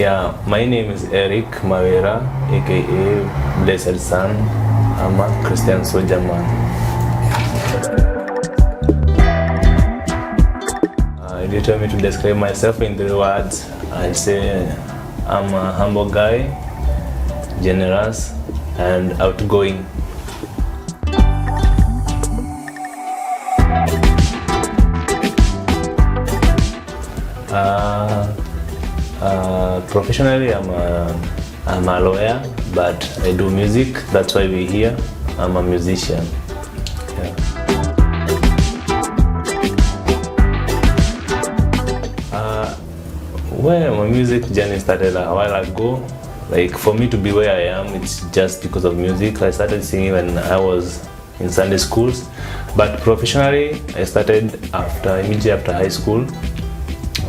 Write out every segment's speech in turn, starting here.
Yeah, my name is Eric Mawera, aka Blessed Son. I'm a Christian soldier man. If you tell me to describe myself in 3 words, I'd say I'm a humble guy, generous, and outgoing. Professionally, I'm a lawyer, but I do music. That's why we're here. I'm a musician. Yeah. Well, my music journey started a while ago. Like, for me to be where I am, it's just because of music. I started singing when I was in Sunday schools, but professionally, I started immediately after high school.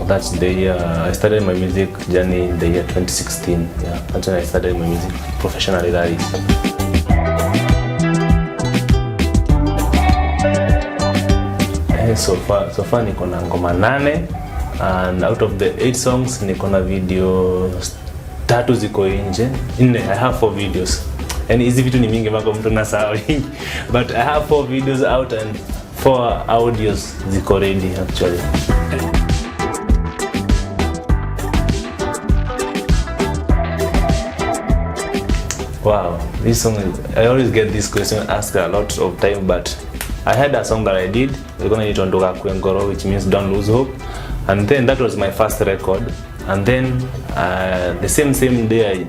That's the year I started my music journey, the year 2016. Yeah, that's when I started my music professionally, that is. So far niko na ngoma 8, and out of the 8 songs niko na video 3 ziko nje. I have 4 videos. And hizi vitu ni mingi mpaka mtu nasahau. But I have 4 videos out and 4 audios ziko ready actually. Wow, this song I always get this question asked a lot of time, but I had a song that I did. We're gonna need Ondoka Kwengoro, which means don't lose hope, and then that was my first record. And then the same day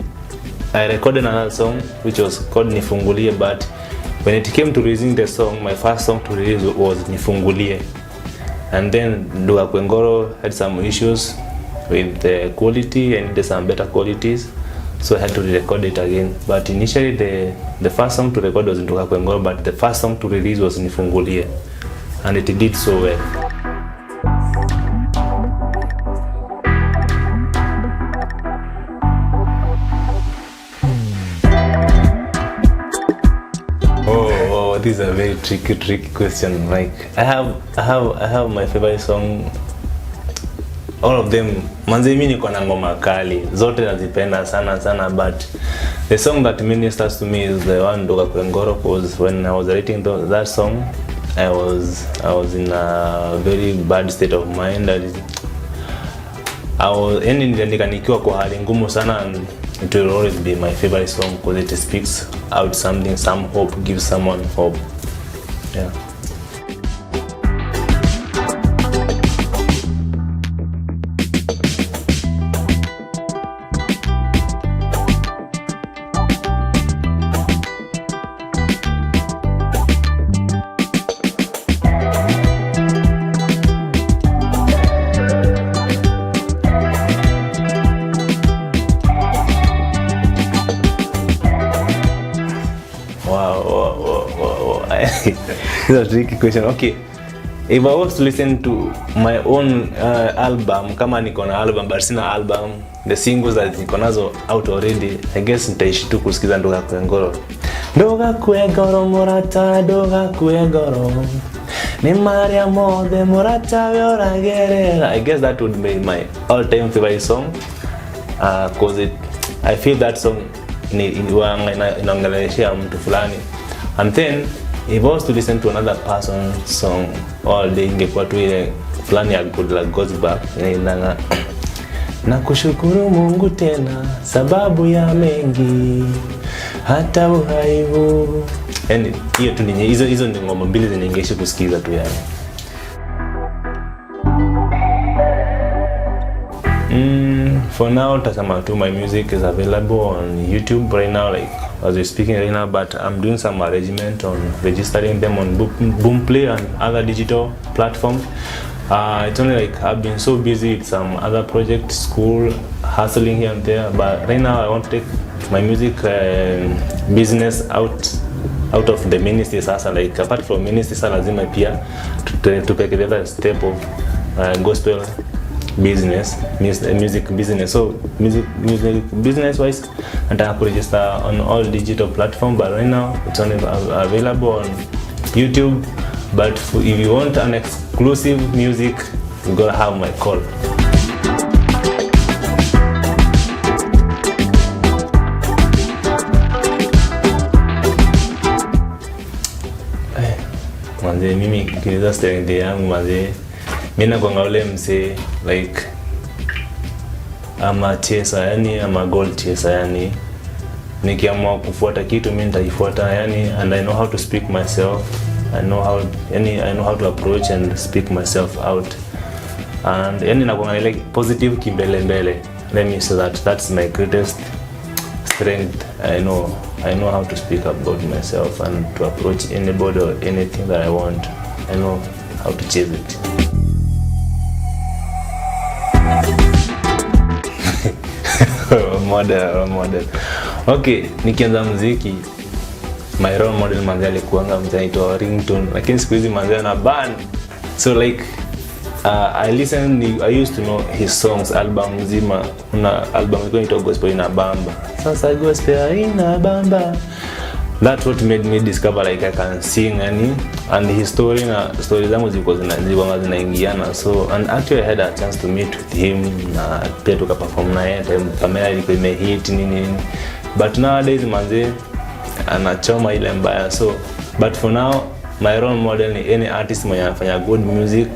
I recorded another song which was called Nifungulie, but when it came to releasing the song, my first song to release was Nifungulie. And then Ondoka Kwengoro had some issues with the quality and there's some better qualities. So I had to re-record it again. But initially the first song to record was Ondoka Kwengoro, but the first song to release was Nifungulie. And it did so well. Oh, this is a very tricky question. Like I have my favorite song. All of them, manze mimi niko na ngoma kali, zote nazipenda sana, but the song that ministers to me is the one Ondoka Kwengoro, because when I was writing that song, I was in a very bad state of mind. Niliandika nikiwa kwa hali ngumu sana, and it will always be my favorite song because it speaks out something, some hope, gives someone hope. Yeah. Wow. This is a tricky question. Okay, if I was to listen to my own album, kama niko na album but sina album, the singles that niko nazo out already, I guess nitaishi tu kusikiza Ondoka Kwengoro. Ondoka Kwengoro morata, Ondoka Kwengoro ni Maria mode morata yora gerera. I guess that would be my all-time favorite song, cause I feel that song inaongeleshea mtu fulani. And then if I was to listen to another person's song all day, ingekuwa tu ile fulani ya good luck goes back, inaanga na kushukuru Mungu tena sababu ya mengi hata uhai huu. Yani hiyo tu ni hizo ni ngoma mbili ziningeishi kusikiza tu yani. For now, my music is available on YouTube right now, like as we're speaking right now, but I'm doing some arrangement on registering them on Boomplay and other digital platforms. It's only like I've been so busy with some other projects, school, hustling here and there, but right now I want to take my music business out of the ministry sasa. Like apart from ministry sasa lazima pia to take the other step of gospel business, music business. So music business wise, and I have to register on all digital platforms, but right now it's only available on YouTube. But if you want an exclusive music, you gotta have my call. manze, mimi kiliza strength yangu manze, mimi nakuanga ule mse like ama chaser, yani ama goal chaser, yani nikiamua kufuata kitu mimi nitaifuata, yani, and I know how to speak myself. I know how to approach and speak myself out. And yani nakuanga like positive kimbele mbele. Let me say that's my greatest strength. I know how to speak about myself and to approach anybody or anything that I want. I know how to chase it. Model. Okay, nikianza muziki, my role model manzi alikuanga mtu anaitwa Ringtone, lakini siku hizi manzi ana ban. So like I used to know his songs, album nzima. Kuna album inaitwa Gospel ina bamba. Sasa gospel ina bamba. That's what made me discover like I can sing, and his story zangu zilikuwa zinaingiana. So, and actually I had a chance to meet with him na pia tukaperform naye time kamera ilikuwa imehit nini. But nowadays manze anachoma ile mbaya. So, but for now my role model ni any artist mwenye anafanya good music,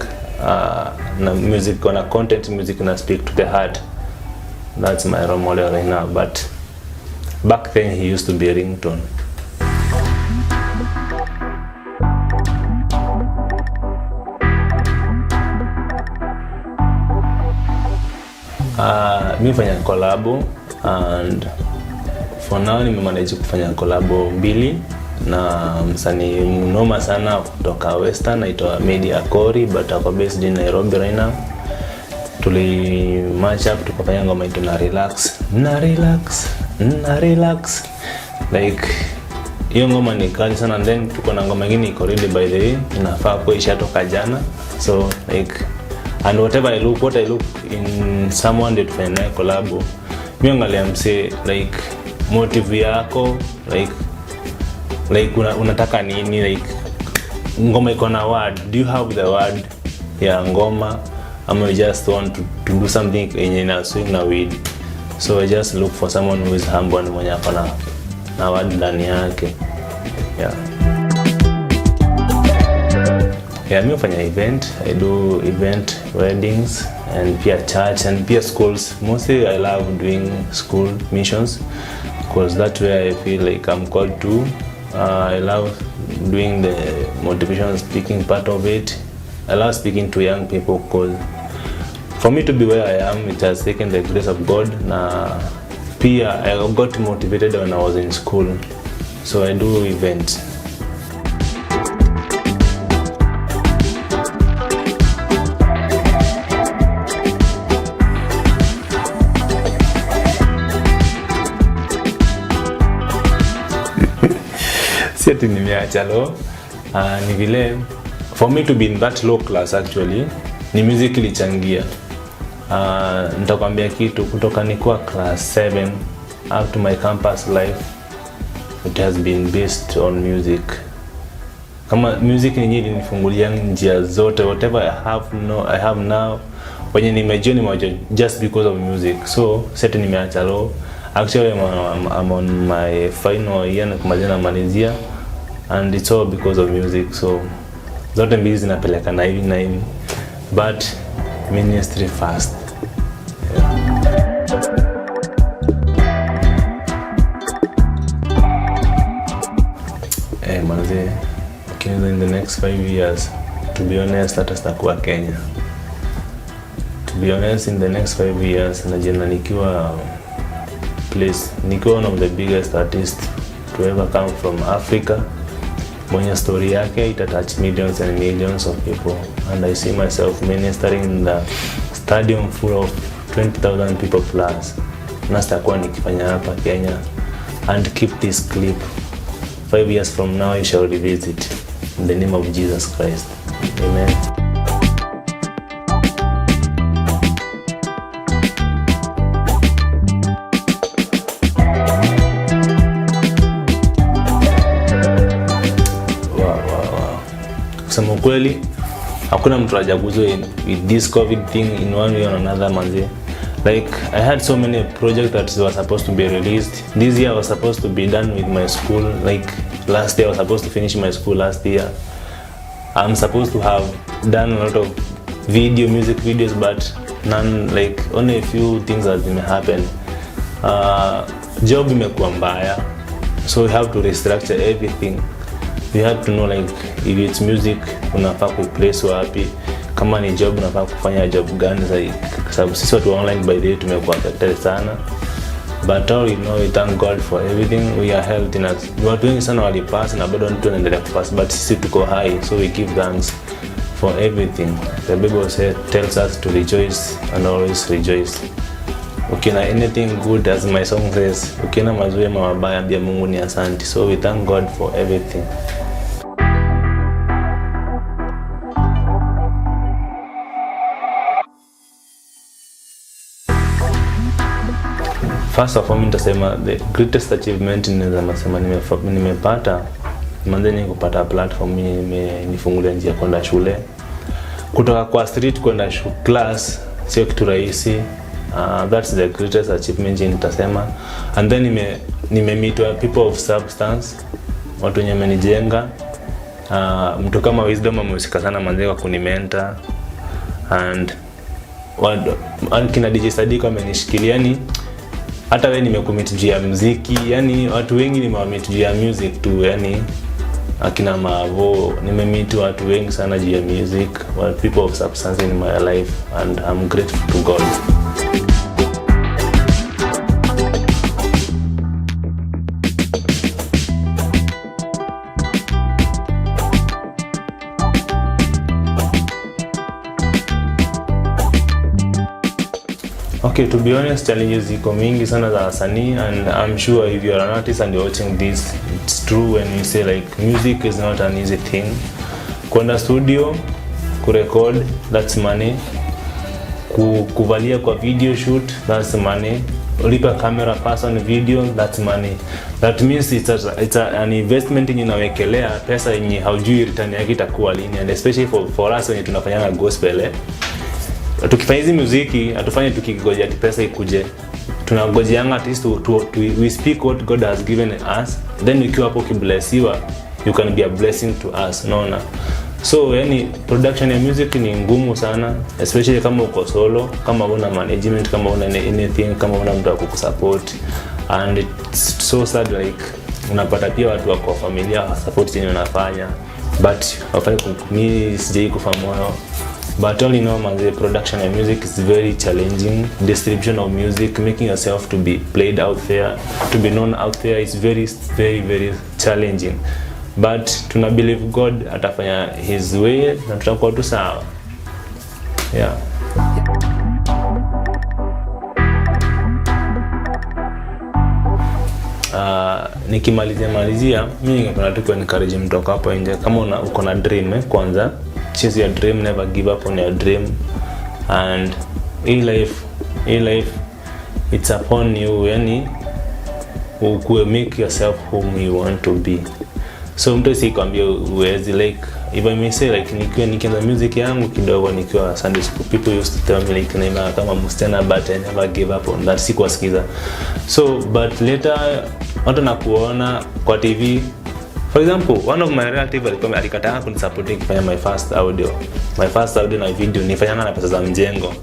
na music na content, music na speak to the heart. That's my role model right now. But back then he used to be a Ringtone. Mimi fanya collabo, and for now nimemanage kufanya collabo 2 na msanii mnoma sana kutoka Western anaitwa Media Kori, but ako based in Nairobi right now. Tuli match up tukafanya ngoma into na relax like hiyo ngoma ni kali sana. And then tuko na ngoma nyingine iko ready by the way, inafaa kwa ishatoka jana. So like, and what I look in someone that fanya collabo, mimi angalia mse like motive yako, like unataka nini, like ngoma iko na word, do you have the word ya ngoma, ama you just want to do something yenye na swing na weed. So I just look for someone who is humble and mwenye ako na word ndani yake. Mimi hufanya event. I do event, weddings, and pia church, and pia schools. Mostly I love doing school missions because that's where I feel like I'm called to. I love doing the motivational speaking part of it. I love speaking to young people because for me to be where I am, it has taken the grace of God. Na pia I got motivated when I was in school. So I do events. Siati nimeacha low, ni vile for me to be in that low class actually ni music ilichangia. Nitakwambia kitu, kutoka nikuwa class 7 up to my campus life, it has been based on music. Kama music ni nyingi nifungulia njia zote, whatever I have now wenye nimejua just because of music. So siati nimeacha low. Actually I'm on my final year na kumalizia malizia, and it's all because of music. So zote mbili zinapeleka na hivi, but ministry first. Manze, in the next 5 years, to be honest, hata sitakuwa Kenya. To be honest, in the next 5 years najina nikiwa one of the biggest artists to ever come from Africa. Mwenye story yake ita touch millions and millions of people, and I see myself ministering in the stadium full of 20,000 people plus. Na sitakuwa nikifanya hapa Kenya, and keep this clip. 5 years from now you shall revisit in the name of Jesus Christ. Amen. Kusema kweli hakuna mtu hajaguzwa with this COVID thing in one way or another manzi. Like I had so many projects that were supposed to be released. This year I was supposed to be done with my school. Like last year I was supposed to finish my school last year. I'm supposed to have done a lot of music videos, but none, like only a few things that may happen. Job imekuwa mbaya, so we have to restructure everything. We have to know like if it's music unafaa kuplace wapi, kama ni job unafaa kufanya job gani zaidi, sababu sisi watu online by the way tumekuwa affected sana. But all you know, we thank God for everything. We are healthy. Watu wengi sana walipass na bado tunaendelea kupass, but sisi tuko high, so we give thanks for everything. The Bible tells us to rejoice and always rejoice. Ukiona anything good, as my song says, ukiona mazuri ama mabaya, ambia Mungu ni asante. So we thank God for everything. First of all, nitasema the greatest achievement nimepata manzeni kupata platform nifungulia njia kwenda shule. Kutoka kwa street kwenda class sio kitu rahisi. That's the greatest achievement nitasema. And then meet people of substance, watu wenye wamenijenga. Mtu kama Wisdom amehusika sana manzeni kwa kunimentor, and kina DJ Sadiko amenishikilia. Yani hata wewe nimecommit juu ya muziki, yani watu wengi nimewameet juu ya music tu, yani akina Mavo, nimemeet watu wengi sana juu ya music, people of substance in my life, and I'm grateful to God. Okay, to be honest, challenges ziko mingi sana za wasanii, and I'm sure if you're an artist and you're watching this, it's true when you say like music is not an easy thing. Kwenda studio, kurecord, that's money. Kuvalia kwa video shoot, that's money. Ulipa camera person video, that's money. That means it's an investment yenye unawekelea pesa yenye haujui return yake itakuwa lini, and especially for us when tunafanya gospel. Tukifanya hizi muziki atufanye tukigoja ati pesa ikuje. Tunagojeanga at least we speak what God has given us, then ukiwa hapo kiblessiwa, you can be a blessing to us, naona. So yani production ya music ni ngumu sana, especially kama uko solo, kama una management, kama una anything, kama una mtu wa kukusupport. And it's so sad like unapata pia watu wako familia support yenye unafanya, but wafanye mimi sijai kufa moyo. But all in all, the production of music is very challenging. Distribution of music, making yourself to be played out there, to be known out there, is very, very, very challenging. But tuna believe God atafanya his way na tutakuwa tu sawa. Yeah. Nikimalizia mimi ningependa tu encourage mtu hapo nje, kama uko na dream kwanza, chase your dream, never give up on your dream. And in life it's upon you, yani ukue make yourself whom you want to be. So mtu sikwambia uwezi, like if I may say, like nikianza music yangu kidogo nikiwa Sunday school, people used to tell me like naima kama msichana, but I never gave up on that, sikuwasikiza. So but later watu nakuona kwa TV. For example, one of my relatives alikataa kunisupport nikifanya my first audio na video nifanyana na pesa za mjengo.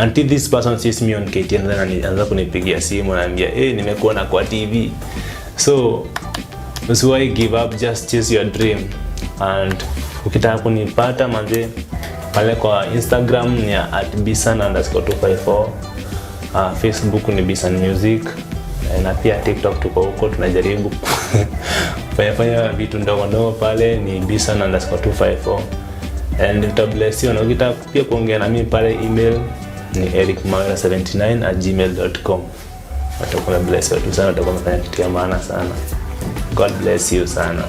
Until this person sees me on KTN, then anaanza kunipigia simu na anambia nimekuona kwa TV. So that's why I give up, just chase your dream. And ukitaka kunipata manze pale kwa Instagram ni @bisan_254, Facebook ni Bisan Music, na pia TikTok tuko huko tunajaribu fanya vitu ndogo pale ni Bisan_254. And to bless you, na ukitaka pia kuongea na mimi pale email ni ericmawera79@gmail.com. Watakuwa bless you sana, watakuwa mfanya kitu ya maana sana. God bless you sana.